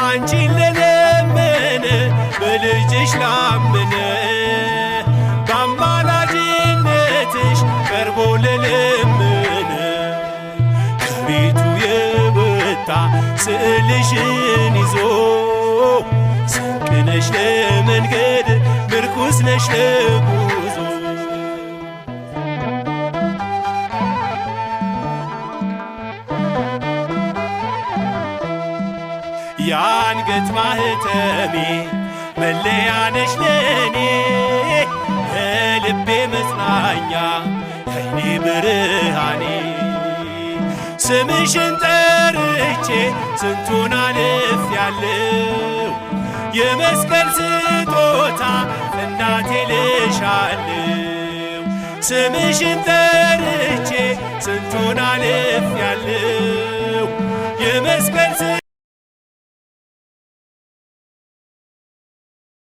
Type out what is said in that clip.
አንቺን ለለመነ በልጅሽ ላመነ በአማላጅነትሽ ቀርቦ ለለመነ ከቤቱ የወጣ ስዕልሽን ይዞ ስንቅ ነሽ ለመንገድ ምርኩስ ነሽ ለጉዞ የአንገት ማህተሜ መለያ ነሽ ለኔ የልቤ መጽናኛ ከይኔ ብርሃኔ ስምሽን ጠርቼ ስንቱን አልፌያለሁ የመስቀል ስጦታ እናቴ ልሻለሁ ስምሽን ጠርቼ ስንቱን አልፌያለሁ የመስቀል